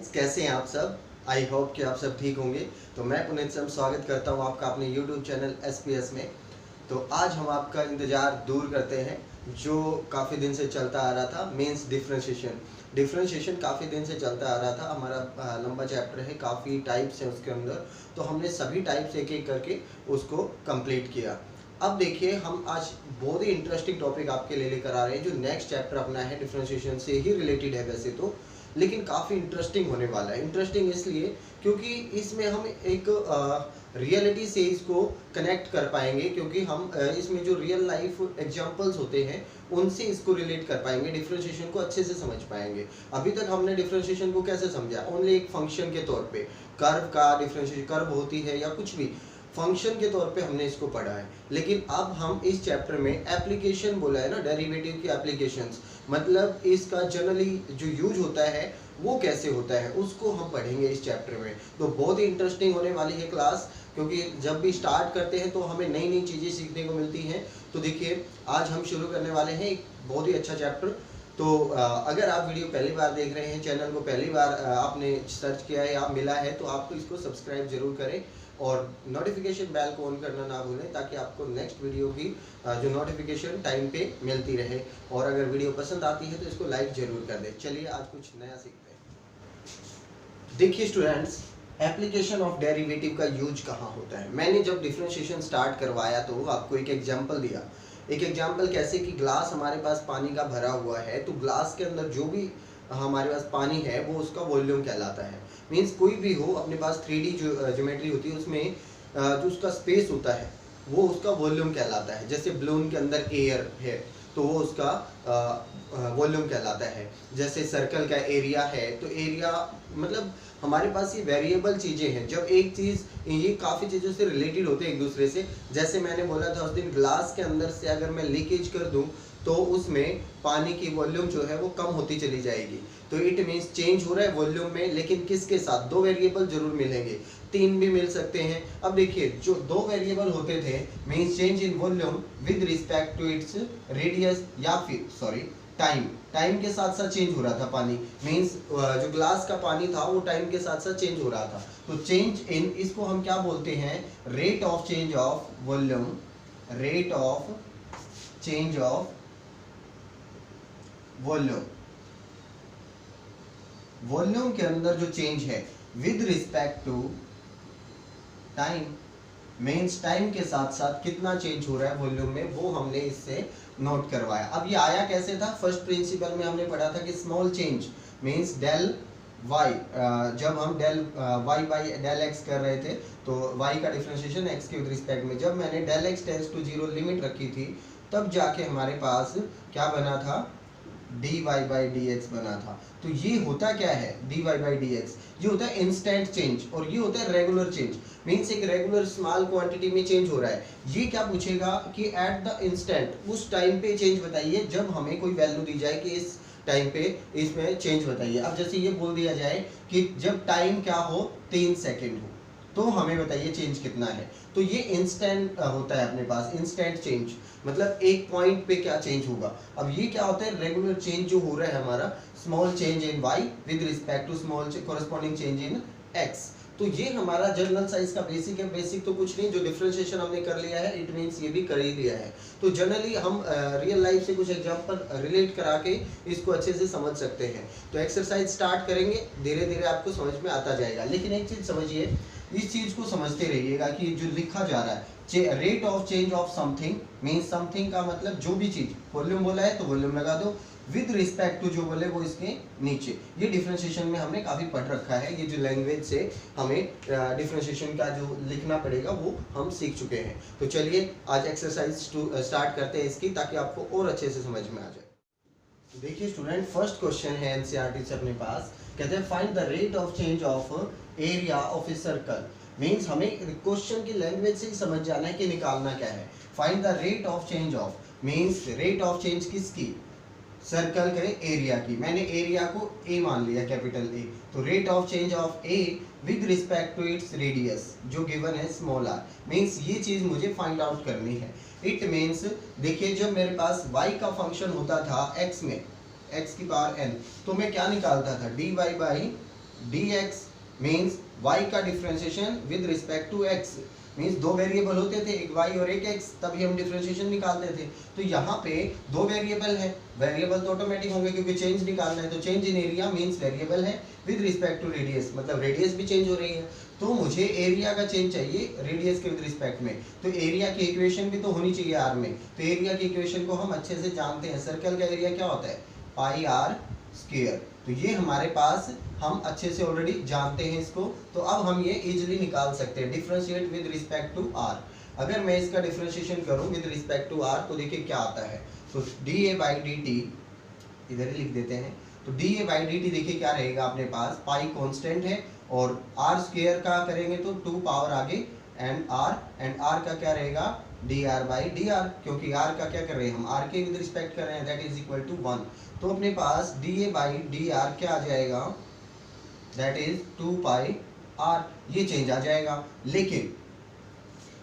Friends, कैसे हैं आप सब। आई होप कि आप सब ठीक होंगे। तो मैं पुनीत सम स्वागत करता हूं आपका अपने यूट्यूब चैनल SPS में। तो आज हम आपका इंतज़ार दूर करते हैं जो काफ़ी दिन से चलता आ रहा था, मीन्स डिफ्रेंशिएशन काफ़ी दिन से चलता आ रहा था। हमारा लंबा चैप्टर है, काफ़ी टाइप्स हैं उसके अंदर, तो हमने सभी टाइप्स एक एक करके उसको कंप्लीट किया। अब देखिए, हम आज बहुत ही इंटरेस्टिंग टॉपिक आपके लिए लेकर आ रहे हैं जो नेक्स्ट चैप्टर अपना है, डिफ्रेंशिएशन से ही रिलेटेड है वैसे तो, लेकिन काफ़ी इंटरेस्टिंग होने वाला है। इंटरेस्टिंग इसलिए क्योंकि इसमें हम एक रियलिटी से इसको कनेक्ट कर पाएंगे, क्योंकि हम इसमें जो रियल लाइफ एग्जांपल्स होते हैं उनसे इसको रिलेट कर पाएंगे, डिफरेंशिएशन को अच्छे से समझ पाएंगे। अभी तक हमने डिफरेंशिएशन को कैसे समझा, ओनली एक फंक्शन के तौर पे, कर्व का डिफरेंशिएशन, कर्व होती है या कुछ भी फंक्शन के तौर पे हमने इसको पढ़ा है। लेकिन अब हम इस चैप्टर में एप्लीकेशन बोला है ना, डेरिवेटिव की एप्लीकेशंस, मतलब इसका जनरली जो यूज होता है वो कैसे होता है उसको हम पढ़ेंगे इस चैप्टर में। तो बहुत ही इंटरेस्टिंग होने वाली है क्लास, क्योंकि जब भी स्टार्ट करते हैं तो हमें नई नई चीज़ें सीखने को मिलती हैं। तो देखिए, आज हम शुरू करने वाले हैं एक बहुत ही अच्छा चैप्टर। तो अगर आप वीडियो पहली बार देख रहे हैं, चैनल को पहली बार आपने सर्च किया है या मिला है, तो आपको इसको सब्सक्राइब जरूर करें और नोटिफिकेशन बेल को ऑन करना ना भूलें, ताकि आपको नेक्स्ट वीडियो की जो नोटिफिकेशन टाइम पे मिलती रहे। और अगर वीडियो पसंद आती है तो इसको लाइक जरूर कर दें। चलिए आज कुछ नया सीखते हैं। देखिए स्टूडेंट्स, एप्लीकेशन ऑफ डेरिवेटिव का यूज कहाँ होता है। मैंने जब डिफरेंशिएशन स्टार्ट करवाया तो आपको एक एग्जांपल दिया। एक एग्जांपल कैसे कि ग्लास हमारे पास पानी का भरा हुआ है, तो ग्लास के अंदर जो भी हमारे पास पानी है वो उसका वॉल्यूम कहलाता है। मीन्स कोई भी हो, अपने पास 3D जो ज्योमेट्री होती है उसमें जो उसका स्पेस होता है वो उसका वॉल्यूम कहलाता है। जैसे बलून के अंदर एयर है तो वो उसका वॉल्यूम कहलाता है। जैसे सर्कल का एरिया है तो एरिया, मतलब हमारे पास ये वेरिएबल चीज़ें हैं। जब एक चीज़, ये काफ़ी चीज़ों से रिलेटेड होते हैं एक दूसरे से। जैसे मैंने बोला था उस दिन, ग्लास के अंदर से अगर मैं लीकेज कर दूं तो उसमें पानी की वॉल्यूम जो है वो कम होती चली जाएगी। तो इट मीन्स चेंज हो रहा है वॉल्यूम में, लेकिन किसके साथ, दो वेरिएबल जरूर मिलेंगे, तीन भी मिल सकते हैं। अब देखिए, जो दो वेरिएबल होते थे means change in volume with respect to its radius या फिर टाइम के साथ साथ चेंज हो रहा था पानी। मीन्स जो ग्लास का पानी था वो टाइम के साथ साथ चेंज हो रहा था। तो चेंज इन, इसको हम क्या बोलते हैं, rate of change of volume, rate of change of volume के अंदर जो चेंज है with respect to time, means time के साथ साथ कितना चेंज हो रहा है वॉल्यूम में, वो हमने इससे नोट करवाया। अब ये आया कैसे था, फर्स्ट प्रिंसिपल में हमने पढ़ा था कि small change means del y, जब हम del y by del x कर रहे थे तो वाई का डिफरेंशिएशन एक्स के विद रिस्पेक्ट में, जब मैंने del x tends to 0 limit रखी थी तब जाके हमारे पास क्या बना था, dy बाई dx बना था। तो ये होता क्या है, dy बाई dx, ये होता है इंस्टेंट चेंज और ये होता है रेगुलर चेंज। मीन्स एक रेगुलर स्मॉल क्वांटिटी में चेंज हो रहा है। ये क्या पूछेगा कि एट द इंस्टेंट, उस टाइम पे चेंज बताइए जब हमें कोई वैल्यू दी जाए कि इस टाइम पे इसमें चेंज बताइए। अब जैसे ये बोल दिया जाए कि जब टाइम क्या हो, 3 सेकेंड हो, तो हमें बताइए चेंज कितना है। तो ये इंस्टेंट होता है अपने पास, इंस्टेंट चेंज, मतलब एक पॉइंट पे क्या चेंज होगा। अब ये क्या होता है, रेगुलर चेंज जो हो रहा है हमारा, small change in y with respect to small corresponding change in x। तो ये हमारा जनरल साइज का बेसिक है। बेसिक तो कुछ नहीं, जो डिफरेंशिएशन हमने कर लिया है इट मीन्स ये भी कर ही लिया है। तो जनरली हम रियल लाइफ से कुछ एग्जांपल रिलेट करा के इसको अच्छे से समझ सकते हैं। तो एक्सरसाइज स्टार्ट करेंगे, धीरे धीरे आपको समझ में आता जाएगा। लेकिन एक चीज़ समझिए, इस चीज़ को समझते रहिएगा कि जो लिखा जा रहा है rate of change of something, means something का मतलब जो भी चीज़, वॉल्यूम बोला है तो वॉल्यूम लगा दो, विद रिस्पेक्ट टू जो बोले वो इसके नीचे। ये डिफरेंशिएशन में हमने काफ़ी पढ़ रखा है। ये जो लैंग्वेज से हमें डिफरेंशिएशन का जो लिखना पड़ेगा वो हम सीख चुके हैं। तो चलिए आज एक्सरसाइज स्टार्ट करते हैं इसकी, ताकि आपको और अच्छे से समझ में आ जाए। देखिए स्टूडेंट, फर्स्ट क्वेश्चन है एनसीईआरटी से अपने पास, कहते हैं find the rate of change of area of a circle. Means हमें क्वेश्चन की लैंग्वेज से ही समझ जाना है कि निकालना क्या है। Find the rate of change of, means rate of change किसकी, सर्कल के एरिया की। मैंने एरिया को ए मान लिया, कैपिटल ए। तो rate of change of A with respect to its radius जो गिवन है स्मॉल आर, मीन्स ये चीज़ मुझे फाइंड आउट करनी है। इट मीन्स देखिए, जब मेरे पास y का फंक्शन होता था x में, x की पावर n, तो मैं क्या निकालता था, dy by dx means y का differentiation with respect to x, means दो वेरिएबल होते थे, एक y और एक x, तभी हम डिफरेंशिएशन निकालते थे। तो यहाँ पे दो वेरिएबल है, वेरिएबल तो ऑटोमेटिक होंगे क्योंकि चेंज निकालना है। तो change in area means variable है विद रिस्पेक्ट टू रेडियस, मतलब रेडियस भी चेंज हो रही है। तो मुझे एरिया का चेंज चाहिए रेडियस के विद रिस्पेक्ट में, तो एरिया की इक्वेशन भी तो होनी चाहिए आर में। तो एरिया की इक्वेशन को हम अच्छे से जानते हैं, सर्कल का एरिया क्या होता है, पाई आर स्क्वायर। तो ये हमारे पास हम अच्छे से ऑलरेडी जानते हैं इसको। तो अब हम ये इजीली निकाल सकते हैं, differentiate with respect to R. अगर मैं इसका डिफरेंशिएशन करूं विद रिस्पेक्ट टू आर तो देखिए क्या आता है। तो dA बाई dt इधर ही लिख देते हैं। तो dA बाई dt देखिए क्या रहेगा अपने पास, पाई कांस्टेंट है और आर स्क्वायर का करेंगे तो 2 पावर आगे एंड आर का क्या रहेगा, dr बाई dr, क्योंकि r का क्या कर रहे हैं हम, r के विद रिस्पेक्ट कर रहे हैं, दैट इज इक्वल टू 1। तो अपने पास dA बाई dr क्या आ जाएगा, दैट इज 2 पाई r, ये चेंज आ जाएगा। लेकिन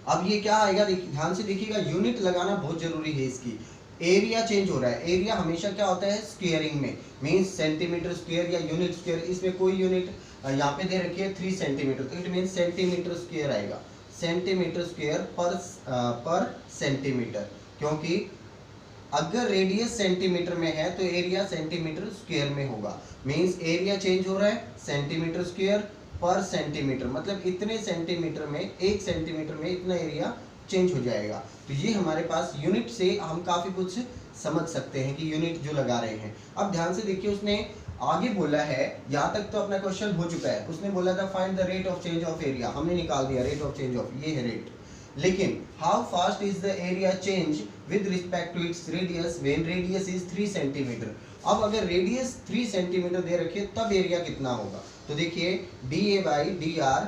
अब ये क्या आएगा, ध्यान से देखिएगा, यूनिट लगाना बहुत जरूरी है इसकी। एरिया चेंज हो रहा है, एरिया हमेशा क्या होता है स्क्वेयरिंग में, मींस सेंटीमीटर स्क्वायर या यूनिट स्क्वायर। इसमें कोई यूनिट यहाँ पे दे रखी है 3 सेंटीमीटर, तो इट मींस सेंटीमीटर स्क्वायर आएगा, सेंटीमीटर स्क्वायर पर सेंटीमीटर, क्योंकि अगर रेडियस सेंटीमीटर में है तो एरिया सेंटीमीटर स्क्वायर में होगा। मींस एरिया चेंज हो रहा है सेंटीमीटर स्क्वायर पर सेंटीमीटर, मतलब इतने सेंटीमीटर में, 1 सेंटीमीटर में इतना एरिया चेंज हो जाएगा। तो ये हमारे पास यूनिट से हम काफ़ी कुछ समझ सकते हैं कि यूनिट जो लगा रहे हैं। अब ध्यान से देखिए, उसने आगे बोला है, यहाँ तक तो अपना क्वेश्चन हो चुका है। उसने बोला था find the rate of change of area, हमने निकाल दिया रेट ऑफ चेंज ऑफ, ये है रेट। लेकिन how fast is the area change with respect to its radius when radius is 3 centimetre. अब अगर रेडियस 3 सेंटीमीटर दे रखिए तब एरिया कितना होगा। तो देखिए dA बाई dr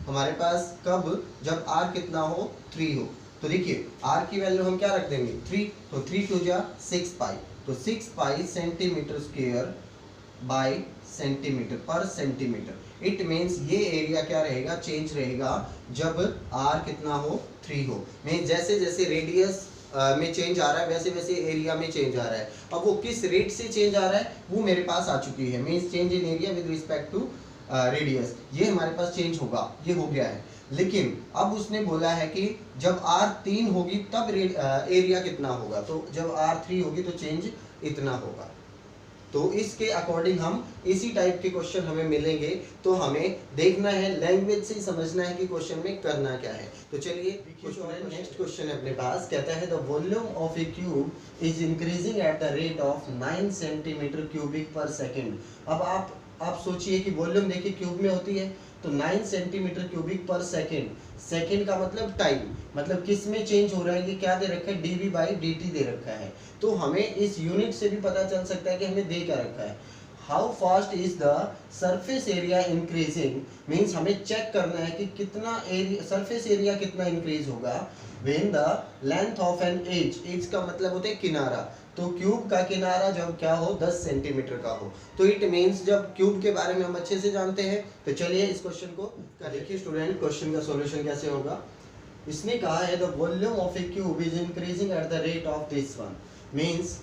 हमारे पास कब, जब r कितना हो, 3 हो। तो देखिए r की वैल्यू हम क्या रख देंगे, 3, तो 3 टू जा 6 पाई, तो 6 पाई सेंटीमीटर स्क्वायर बाई सेंटीमीटर पर सेंटीमीटर। इट मीन्स ये एरिया क्या रहेगा, चेंज रहेगा जब r कितना हो, 3 हो। मीन्स जैसे जैसे रेडियस में चेंज आ रहा है वैसे वैसे एरिया में चेंज आ रहा है। अब वो किस रेट से चेंज आ रहा है वो मेरे पास आ चुकी है, means change in area with respect to radius, ये हमारे पास चेंज होगा, ये हो गया है। लेकिन अब उसने बोला है कि जब r 3 होगी तब एरिया कितना होगा, तो जब r 3 होगी तो चेंज इतना होगा। तो इसके अकॉर्डिंग हम इसी टाइप के क्वेश्चन हमें मिलेंगे, तो हमें देखना है, लैंग्वेज से ही समझना है कि क्वेश्चन में करना क्या है। तो चलिए नेक्स्ट क्वेश्चन है अपने पास, कहता है the volume of A cube is increasing at the rate of 9 centimetre cubic पर सेकेंड। अब आप सोचिए कि वॉल्यूम देखिए क्यूब में होती है, तो 9 सेंटीमीटर क्यूबिक पर सेकेंड, सेकेंड का मतलब टाइम, मतलब किस में चेंज हो रहा है, ये क्या दे रखा है, dV बाई dt दे रखा है। तो हमें इस यूनिट से भी पता चल सकता है कि हमें दे क्या रखा है। How fast is the surface area increasing, means हमें चेक करना है कि कितना एरिया, सरफेस एरिया कितना इंक्रीज होगा when the length of an edge, edge का मतलब होता है किनारा, तो क्यूब का किनारा जब क्या हो, 10 सेंटीमीटर का हो। तो इट मीन्स जब क्यूब के बारे में हम अच्छे से जानते हैं। तो चलिए इस क्वेश्चन को देखिए स्टूडेंट, क्वेश्चन का सॉल्यूशन कैसे होगा। इसने कहा है the volume of A cube is increasing at the rate of this one, means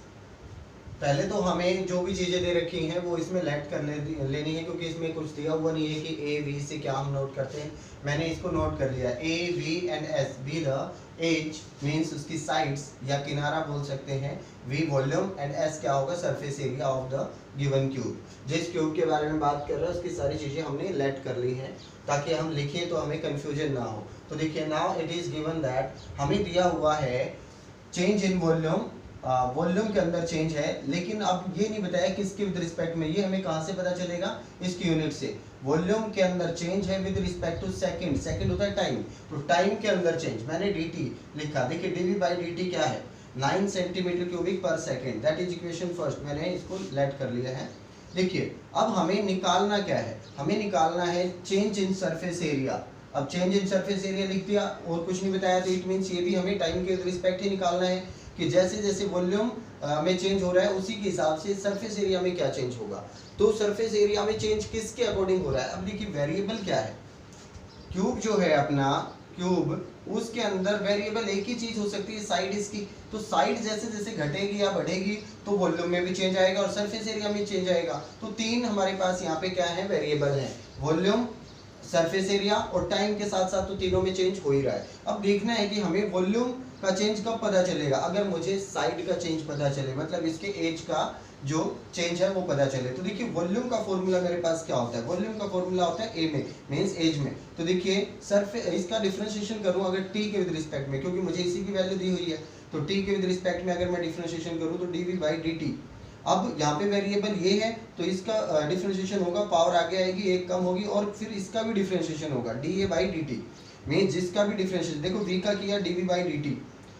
पहले तो हमें जो भी चीज़ें दे रखी हैं वो इसमें लेट कर लेनी है, क्योंकि इसमें कुछ दिया हुआ नहीं है कि ए वी से क्या हम नोट करते हैं। मैंने इसको नोट कर लिया, A V and S, B the edge means उसकी साइड्स या किनारा बोल सकते हैं, वी वॉल्यूम एंड एस क्या होगा, surface area of the given cube. जिस क्यूब के बारे में बात कर रहे हैं उसकी सारी चीज़ें हमने लेट कर ली हैं ताकि हम लिखें तो हमें कन्फ्यूजन ना हो। तो देखिए now it is given that, हमें दिया हुआ है चेंज इन वॉल्यूम, वॉल्यूम के अंदर चेंज है, लेकिन अब ये नहीं बताया किसके विद रिस्पेक्ट में, ये हमें कहाँ से पता चलेगा, इसकी यूनिट से। वॉल्यूम के अंदर चेंज है with respect to second, second होता है टाइम, तो टाइम के अंदर चेंज, मैंने dt लिखा, देखिए dV बाई dt क्या है, 9 सेंटीमीटर क्यूबिक पर second, that is equation first, मैंने इसको लेट कर लिया है। देखिए अब हमें निकालना क्या है, हमें निकालना है चेंज इन सरफेस एरिया। अब चेंज इन सरफेस एरिया लिख दिया और कुछ नहीं बताया, तो इट मीन्स ये भी हमें टाइम के रिस्पेक्ट ही निकालना है कि जैसे जैसे वॉल्यूम में चेंज हो रहा है उसी के हिसाब से सरफेस एरिया में क्या चेंज होगा। तो सरफेस एरिया में चेंज किसके अकॉर्डिंग हो रहा है, अब देखिए वेरिएबल क्या है, क्यूब जो है अपना क्यूब, उसके अंदर वेरिएबल एक ही चीज हो सकती है, साइड इसकी। तो साइड जैसे जैसे घटेगी या बढ़ेगी तो वॉल्यूम में भी चेंज आएगा और सरफेस एरिया में चेंज आएगा। तो तीन हमारे पास यहाँ पे क्या है, वेरिएबल है, वॉल्यूम, सरफेस एरिया और टाइम के साथ साथ तो तीनों में चेंज हो ही रहा है। अब देखना है कि हमें वॉल्यूम का चेंज कब पता चलेगा, अगर मुझे साइड का चेंज पता चले, मतलब इसके एज का जो चेंज है वो पता चले। तो देखिए वॉल्यूम का फॉर्मूला मेरे पास क्या होता है, वॉल्यूम का फॉर्मूला होता है ए में, मींस एज में। तो देखिए सरफेस, इसका डिफरेंशिएशन करूं अगर टी के विद रिस्पेक्ट में, क्योंकि मुझे इसी की वैल्यू दी हुई है, तो टी के विद रिस्पेक्ट में अगर मैं डिफरेंशिएशन करूं तो डीवी बाई डी टी। अब यहाँ पे वेरिएबल ये है तो इसका डिफरेंशिएशन होगा, पावर आगे आएगी, एक कम होगी, और फिर इसका भी डिफरेंशिएशन होगा D A by D T, mean जिसका भी डिफरेंशिएशन, देखो वी का किया D V by D T.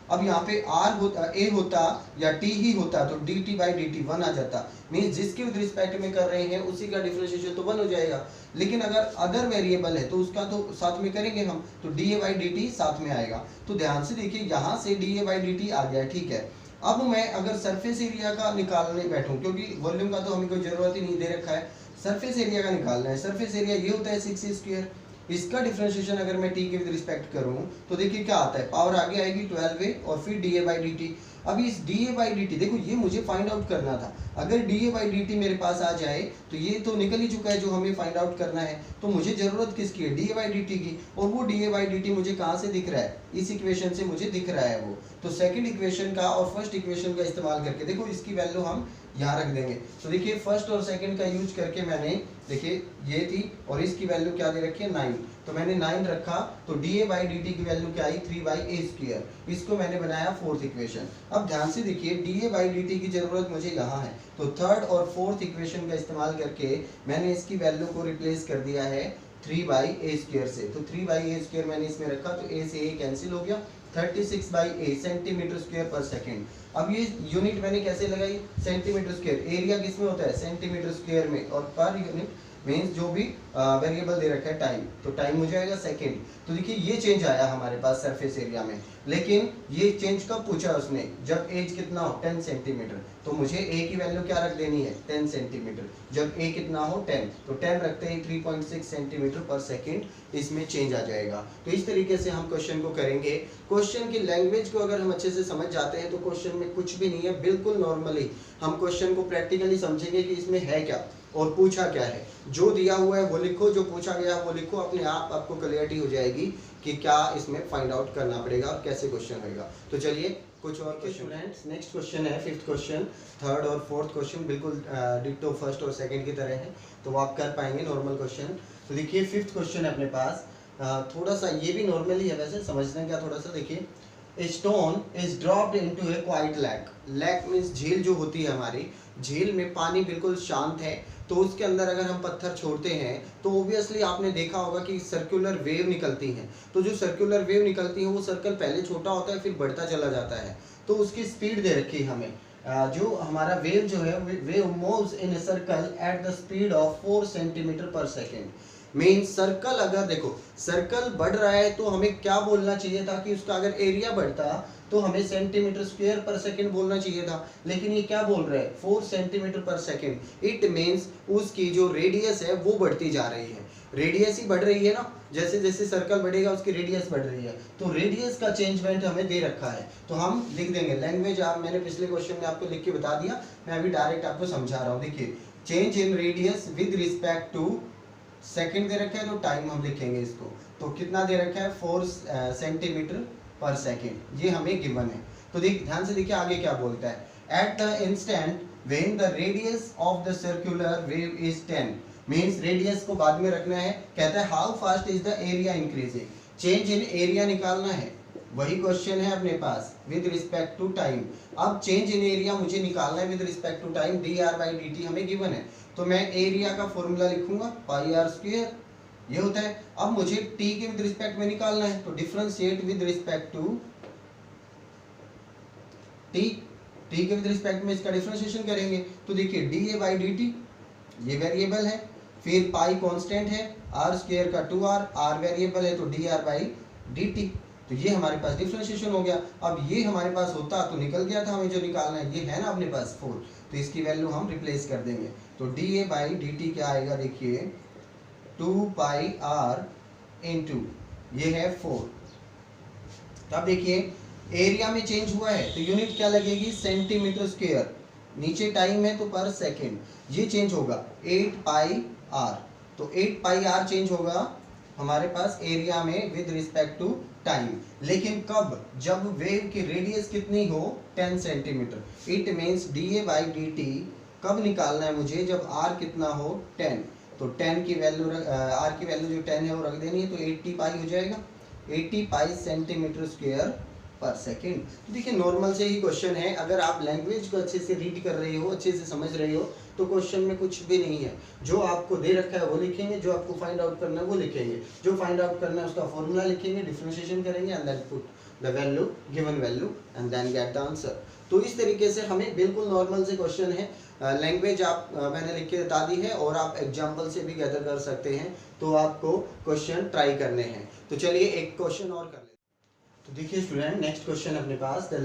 अब यहाँ पे आर होता, ए होता या टी ही होता तो D T by D T one आ जाता, मीन जिसके विद रिस्पेक्ट में कर रहे हैं उसी का डिफरेंशिएशन तो वन हो जाएगा। लेकिन अगर अदर वेरिएबल है तो उसका तो साथ में करेंगे हम, तो D A by D T साथ में आएगा। तो ध्यान से देखिए यहाँ से D A by D T आ गया, ठीक है। अब मैं अगर सरफेस एरिया का निकालने बैठूं, क्योंकि वॉल्यूम का तो हमें कोई जरूरत ही नहीं दे रखा है, सरफेस एरिया का निकालना है। सरफेस एरिया ये होता है 6 स्क्वायर, इसका डिफरेंशिएशन अगर मैं टी के विद रिस्पेक्ट करूं तो देखिए क्या आता है, पावर आगे आएगी 12a और फिर D A by D T. अभी इस D A by D T, देखो ये मुझे फाइंड आउट करना था, अगर D A by D T मेरे पास आ जाए तो ये तो निकल ही चुका है जो हमें फाइंड आउट करना है। तो मुझे जरूरत किसकी है, D A by D T की, और वो D A by D T मुझे कहाँ से दिख रहा है, इस इक्वेशन से मुझे दिख रहा है वो। तो सेकंड इक्वेशन का और फर्स्ट इक्वेशन का इस्तेमाल करके देखो इसकी वैल्यू हम यहाँ रख देंगे। तो देखिए फर्स्ट और सेकंड का यूज करके मैंने, देखिए ये थी और इसकी वैल्यू क्या दे रखी है 9, तो मैंने 9 रखा, तो D A by D T की वैल्यू क्या आई 3 बाई ए स्क्वायर, इसको मैंने बनाया फोर्थ इक्वेशन। अब ध्यान से देखिए d A by D T की जरूरत मुझे यहाँ है, तो थर्ड और फोर्थ इक्वेशन का इस्तेमाल करके मैंने इसकी वैल्यू को रिप्लेस कर दिया है 3 बाई ए स्क्वायर से। तो 3 बाई ए स्क्वायर मैंने इसमें रखा तो ए से ए कैंसिल हो गया, 36 बाई ए सेंटीमीटर स्क्वायर पर सेकेंड। अब ये यूनिट मैंने कैसे लगाई, सेंटीमीटर स्क्वायर, एरिया किस में होता है सेंटीमीटर स्क्वायर में, और पर यूनिट मीन्स जो भी वेरिएबल दे रखा है टाइम, तो टाइम हो जाएगा सेकेंड। तो देखिए ये चेंज आया हमारे पास सरफेस एरिया में, लेकिन ये चेंज कब पूछा उसने, जब एज कितना हो 10 सेंटीमीटर, तो मुझे ए की वैल्यू क्या रख देनी है 10 सेंटीमीटर, जब ए कितना हो 10, तो 10 रखते ही 3.6 सेंटीमीटर पर सेकेंड इसमें चेंज आ जाएगा। तो इस तरीके से हम क्वेश्चन को करेंगे। क्वेश्चन की लैंग्वेज को अगर हम अच्छे से समझ जाते हैं तो क्वेश्चन में कुछ भी नहीं है, बिल्कुल नॉर्मली हम क्वेश्चन को प्रैक्टिकली समझेंगे कि इसमें है क्या और पूछा क्या है। जो दिया हुआ है वो लिखो, जो पूछा गया है वो लिखो, अपने आप आपको क्लैरिटी हो जाएगी कि क्या इसमें फाइंड आउट करना पड़ेगा और कैसे क्वेश्चन होगा। तो चलिए कुछ और स्टूडेंट्स, नेक्स्ट क्वेश्चन है फिफ्थ क्वेश्चन। थर्ड और फोर्थ क्वेश्चन बिल्कुल डिट्टो फर्स्ट और सेकंड की तरह है, तो वो आप कर पाएंगे नॉर्मल क्वेश्चन। तो देखिए फिफ्थ क्वेश्चन है अपने पास, थोड़ा सा ये भी नॉर्मल ही है वैसे, समझने का थोड़ा सा। देखिए stone is dropped into A quite lake, lake means झील जो होती है हमारी, झील में पानी बिल्कुल शांत है, तो उसके अंदर अगर हम पत्थर छोड़ते हैं तो ओबियसली आपने देखा होगा कि सर्कुलर वेव निकलती हैं। तो जो सर्कुलर वेव निकलती है वो सर्कल पहले छोटा होता है फिर बढ़ता चला जाता है, तो उसकी स्पीड दे रखी है हमें। जो हमारा वेव जो है wave moves in a circle at the speed of 4 centimetre पर सेकेंड। मीन सर्कल, अगर देखो सर्कल बढ़ रहा है तो हमें क्या बोलना चाहिए था कि उसका अगर एरिया बढ़ता तो हमें सेंटीमीटर स्क्वायर पर सेकंड बोलना चाहिए था, लेकिन ये क्या बोल रहा है 4 सेंटीमीटर पर सेकंड। इट मीन्स उसकी जो रेडियस है वो बढ़ती जा रही है, रेडियस ही बढ़ रही है ना, जैसे जैसे सर्कल बढ़ेगा उसकी रेडियस बढ़ रही है, तो रेडियस का चेंजमेंट हमें दे रखा है। तो हम लिख देंगे लैंग्वेज, आप मैंने पिछले क्वेश्चन में आपको लिख के बता दिया, मैं अभी डायरेक्ट आपको समझा रहा हूँ। देखिए change in radius with respect to second दे रखा है, तो टाइम हम लिखेंगे इसको, तो कितना दे रखा है 4 सेंटीमीटर पर सेकेंड, ये हमें गिवन है। तो देख ध्यान से देखिए आगे क्या बोलता है, at the instant when the radius of the circular wave is 10, means radius को बाद में रखना है। कहता है how fast is the area increasing, change in area निकालना है, वही क्वेश्चन है अपने पास विद रिस्पेक्ट टू टाइम। अब चेंज इन एरिया मुझे निकालना है with respect to time, d r by D t हमें गिवन है, तो मैं एरिया का फॉर्मूला लिखूंगा पाई आर स्क्वायर, ये होता है। अब मुझे टी के विद रिस्पेक्ट में निकालना है, तो differentiate with respect to t, t के विद रिस्पेक्ट में इसका डिफरेंशिएशन करेंगे, तो देखिए d A by D t ये वेरिएबल है, फिर पाई कांस्टेंट है, आर स्क्वायर का 2r, आर वेरिएबल है तो d r by D t, तो ये हमारे पास डिफरेंशिएशन हो गया। अब ये हमारे पास होता तो निकल गया था, हमें जो निकालना है ये है ना अपने पास 4, तो इसकी वैल्यू हम रिप्लेस कर देंगे, तो D A by D T क्या आएगा, देखिए 2 पाई आर इंटू ये है 4, तो अब देखिए एरिया में चेंज हुआ है तो यूनिट क्या लगेगी, सेंटीमीटर स्क्वायर। नीचे टाइम है तो पर सेकेंड, ये चेंज होगा 8 पाई आर। तो 8 पाई आर चेंज होगा हमारे पास एरिया में विद रिस्पेक्ट टू टाइम। लेकिन कब, जब वेव की रेडियस कितनी हो 10 centimetre. It means D A by D T कब निकालना है मुझे, जब आर कितना हो 10। तो 10 की वैल्यू आर की वैल्यू जो 10 है वो रख देनी है, तो 80 पाई हो जाएगा, 80 पाई सेंटीमीटर स्क्वायर पर सेकेंड। तो देखिए नॉर्मल से ही क्वेश्चन है, अगर आप लैंग्वेज को अच्छे से रीड कर रहे हो, अच्छे से समझ रहे हो, तो क्वेश्चन में कुछ भी नहीं है। जो आपको दे रखा है वो लिखेंगे, जो आपको फाइंड आउट करना है वो लिखेंगे, जो फाइंड आउट करना है उसका फॉर्मूला लिखेंगे, डिफरेंशिएशन करेंगे and then put the value, given value and then get the answer. तो इस तरीके से हमें बिल्कुल नॉर्मल से क्वेश्चन है, लैंग्वेज आप मैंने लिख के बता दी है और आप एग्जाम्पल से भी गैदर कर सकते हैं। तो आपको क्वेश्चन ट्राई करने हैं। तो चलिए एक क्वेश्चन और कर लेते हैं। तो देखिए स्टूडेंट, नेक्स्ट क्वेश्चन अपने पास, the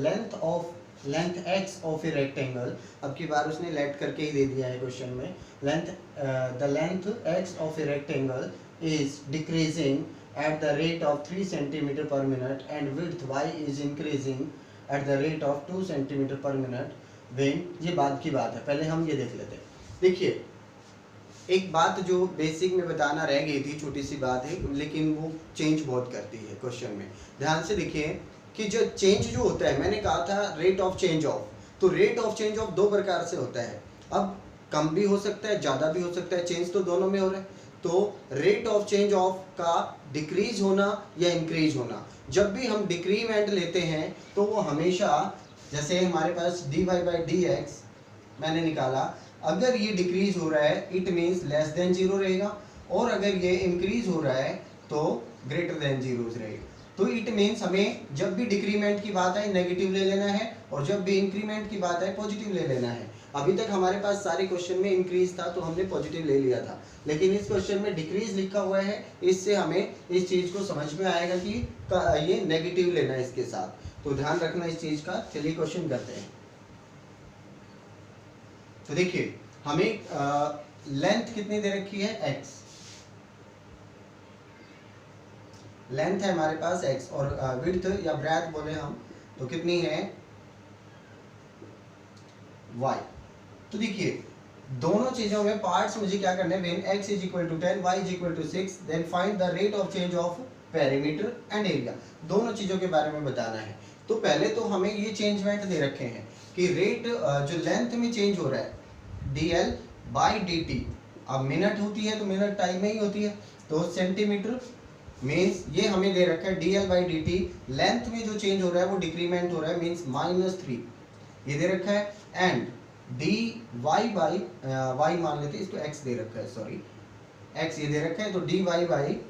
length x of a rectangle. अब की बार उसने लेट करके ही दे दिया है क्वेश्चन में। The length x of a rectangle is decreasing at the rate of 3 centimetre पर minute and width y is increasing at the rate of 2 centimetre पर minute when. ये बाद की बात है, पहले हम ये देख लेते हैं। देखिए एक बात जो बेसिक में बताना रह गई थी, छोटी सी बात है लेकिन वो चेंज बहुत करती है क्वेश्चन में। ध्यान से देखिए कि जो चेंज जो होता है, मैंने कहा था रेट ऑफ चेंज ऑफ, तो रेट ऑफ चेंज ऑफ दो प्रकार से होता है। अब कम भी हो सकता है, ज़्यादा भी हो सकता है, चेंज तो दोनों में हो रहा है। तो रेट ऑफ चेंज ऑफ का डिक्रीज होना या इंक्रीज होना, जब भी हम डिक्रीमेंट लेते हैं तो वो हमेशा, जैसे हमारे पास dy बाई डी एक्स मैंने निकाला, अगर ये डिक्रीज हो रहा है it means less than zero रहेगा, और अगर ये इंक्रीज हो रहा है तो ग्रेटर देन जीरो रहेगा। तो इट मीन्स हमें जब भी डिक्रीमेंट की बात आए नेगेटिव ले लेना है, और जब भी इंक्रीमेंट की बात आए पॉजिटिव ले लेना है। अभी तक हमारे पास सारे क्वेश्चन में इंक्रीज था तो हमने पॉजिटिव ले लिया था, लेकिन इस क्वेश्चन में डिक्रीज लिखा हुआ है, इससे हमें इस चीज को समझ में आएगा कि ये नेगेटिव लेना है इसके साथ। तो ध्यान रखना इस चीज का। चलिए क्वेश्चन करते हैं। तो देखिए हमें लेंथ कितनी दे रखी है, x। लेंथ है हमारे पास x, और विड्थ या ब्रेथ बोले हम तो कितनी है y। तो देखिए दोनों चीजों में पार्ट्स मुझे क्या करने हैं, when x is equal to 10 y is equal to 6 then find the rate of change of perimeter and area. दोनों चीजों के बारे में बताना है। तो पहले तो हमें ये चेंजमेंट दे रखे हैं कि रेट जो लेंथ में चेंज हो रहा है dl बाई dt। अब मिनट होती है तो मिनट टाइम में ही होती है, तो सेंटीमीटर मीन्स ये हमें दे रखा है dl बाई dt। लेंथ में जो चेंज हो रहा है वो डिक्रीमेंट हो रहा है मीन्स -3 ये दे रखा है, एंड dy बाई y मान लेते हैं, इसको x दे रखा है, सॉरी x ये दे रखा है, तो dy बाई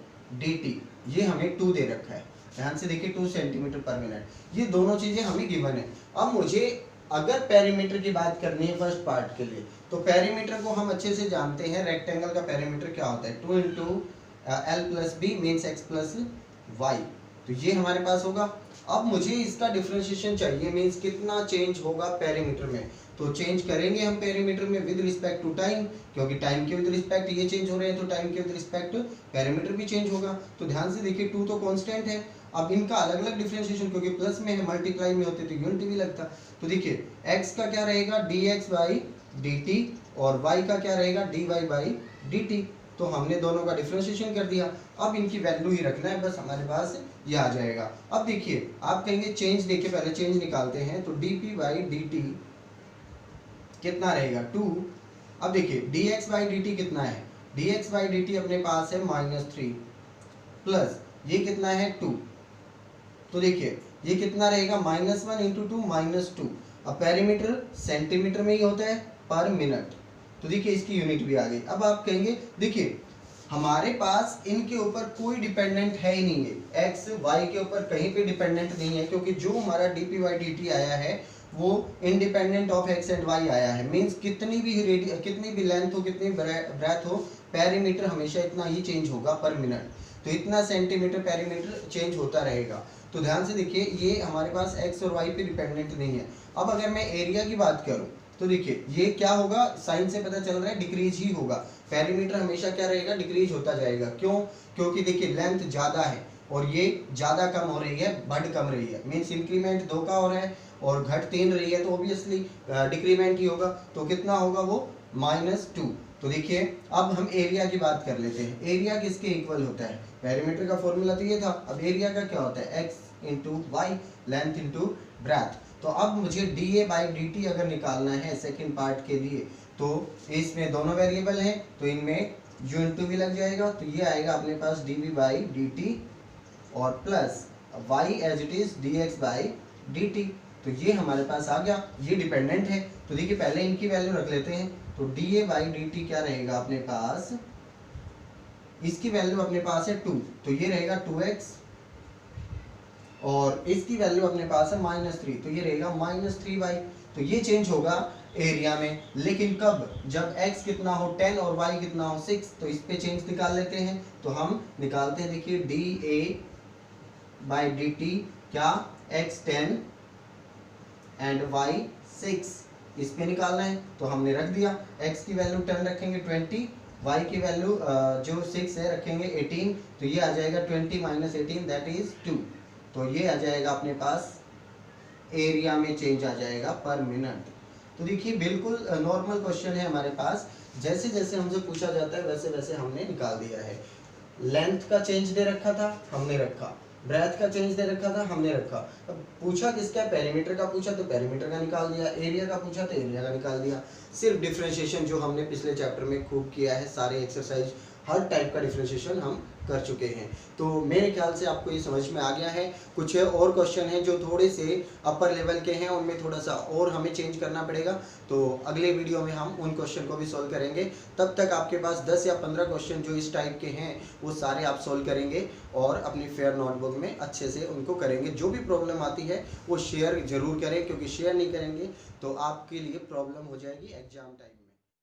dt ये हमें 2 दे रखा है। ध्यान से देखिए 2 सेंटीमीटर पर मिनट, ये दोनों चीजें हमें गिवन है। अब मुझे अगर पेरीमीटर की बात करनी है फर्स्ट पार्ट के लिए, तो पेरीमीटर को हम अच्छे से जानते हैं। रेक्टेंगल का पेरीमीटर क्या होता है, 2 into l plus b means x plus y. तो ये हमारे पास होगा। अब मुझे इसका डिफरेंशिएशन चाहिए, मीन्स कितना चेंज होगा पेरीमीटर में। तो चेंज करेंगे हम पेरीमीटर में विद रिस्पेक्ट टू टाइम, क्योंकि टाइम के विद रिस्पेक्ट ये चेंज हो रहे हैं, तो टाइम के विद रिस्पेक्ट पेरीमीटर भी चेंज होगा। तो ध्यान से देखिए 2 तो कांस्टेंट है। अब इनका अलग अलग डिफरेंशिएशन, क्योंकि प्लस में है, मल्टीप्लाई में होते तो यूनिट भी लगता। तो देखिए x का क्या रहेगा dx बाई dt, और y का क्या रहेगा dy बाई dt। तो हमने दोनों का डिफरेंशिएशन कर दिया। अब इनकी वैल्यू ही रखना है, बस हमारे पास ये आ जाएगा। अब देखिए आप कहेंगे चेंज, देखिए पहले चेंज निकालते हैं, तो dp बाई dt कितना रहेगा 2। अब देखिए dx बाई dt कितना है, dx बाई dt अपने पास है -3 प्लस ये कितना है 2। तो देखिए ये कितना रहेगा -1 इंटू 2 -2। अब पेरीमीटर सेंटीमीटर में ही होता है पर मिनट, तो देखिए इसकी यूनिट भी आ गई। अब आप कहेंगे देखिए हमारे पास इनके ऊपर कोई डिपेंडेंट है ही नहीं है, x y के ऊपर कहीं पे डिपेंडेंट नहीं है, क्योंकि जो हमारा dp बाई dt आया है वो independent of x and y आया है। मीन्स कितनी भी लेंथ हो, कितनी ब्रेथ हो, पेरीमीटर हमेशा इतना ही चेंज होगा पर मिनट। तो इतना सेंटीमीटर पेरीमीटर चेंज होता रहेगा। तो ध्यान से देखिए ये हमारे पास x और y पे डिपेंडेंट नहीं है। अब अगर मैं एरिया की बात करूं तो देखिए ये क्या होगा, साइन से पता चल रहा है डिक्रीज ही होगा। पेरीमीटर हमेशा क्या रहेगा, डिक्रीज होता जाएगा। क्यों, क्योंकि देखिए लेंथ ज़्यादा है, और ये ज़्यादा कम हो रही है, बढ़ कम रही है, मीन्स इंक्रीमेंट 2 का हो रहा है और घट 3 रही है, तो ऑब्वियसली डिक्रीमेंट ही होगा। तो कितना होगा वो -2। तो देखिए अब हम एरिया की बात कर लेते हैं। एरिया किसके इक्वल होता है? पेरीमीटर का फॉर्मूला तो ये था। अब एरिया का क्या होता है? x into y, length into breadth. तो अब मुझे dA/dt अगर निकालना है सेकेंड पार्ट के लिए, तो इसमें दोनों वेरिएबल हैं, तो इनमें u इंटू भी लग जाएगा, तो ये आएगा अपने पास dV/dt और plus y as it is dx/dt। तो ये हमारे पास आ गया, ये डिपेंडेंट है। तो देखिए पहले इनकी वैल्यू रख लेते हैं। तो dA/dt क्या रहेगा अपने पास? इसकी वैल्यू अपने पास है 2, तो ये रहेगा 2x, और इसकी वैल्यू अपने पास है -3, तो ये रहेगा -3y। तो ये चेंज होगा एरिया में, लेकिन कब? जब x कितना हो 10 और y कितना हो 6। तो इस पे चेंज निकाल लेते हैं। तो हम निकालते हैं, देखिए dA/dt क्या? x 10 एंड y 6, इस पे निकालना है। तो हमने रख दिया, x की वैल्यू 10 रखेंगे 20, y की वैल्यू जो 6 है रखेंगे 18, तो ये आ जाएगा 20 - 18 दैट इज 2। तो ये आ जाएगा अपने पास, एरिया में चेंज आ जाएगा पर मिनट। तो देखिए बिल्कुल नॉर्मल क्वेश्चन है हमारे पास, जैसे जैसे हमसे पूछा जाता है वैसे वैसे हमने निकाल दिया है। लेंथ का चेंज दे रखा था, हमने रखा। ब्रेथ का चेंज दे रखा था, हमने रखा। अब पूछा किसका? पेरीमीटर का पूछा तो पेरीमीटर का निकाल दिया, एरिया का पूछा तो एरिया का निकाल दिया। सिर्फ डिफरेंशिएशन जो हमने पिछले चैप्टर में खूब किया है, सारे एक्सरसाइज हर टाइप का डिफरेंशिएशन हम कर चुके हैं। तो मेरे ख्याल से आपको ये समझ में आ गया है। कुछ और क्वेश्चन हैं जो थोड़े से अपर लेवल के हैं, उनमें थोड़ा सा और हमें चेंज करना पड़ेगा। तो अगले वीडियो में हम उन क्वेश्चन को भी सॉल्व करेंगे। तब तक आपके पास 10 या 15 क्वेश्चन जो इस टाइप के हैं वो सारे आप सॉल्व करेंगे और अपनी फेयर नोटबुक में अच्छे से उनको करेंगे। जो भी प्रॉब्लम आती है वो शेयर ज़रूर करें, क्योंकि शेयर नहीं करेंगे तो आपके लिए प्रॉब्लम हो जाएगी एग्जाम टाइम में।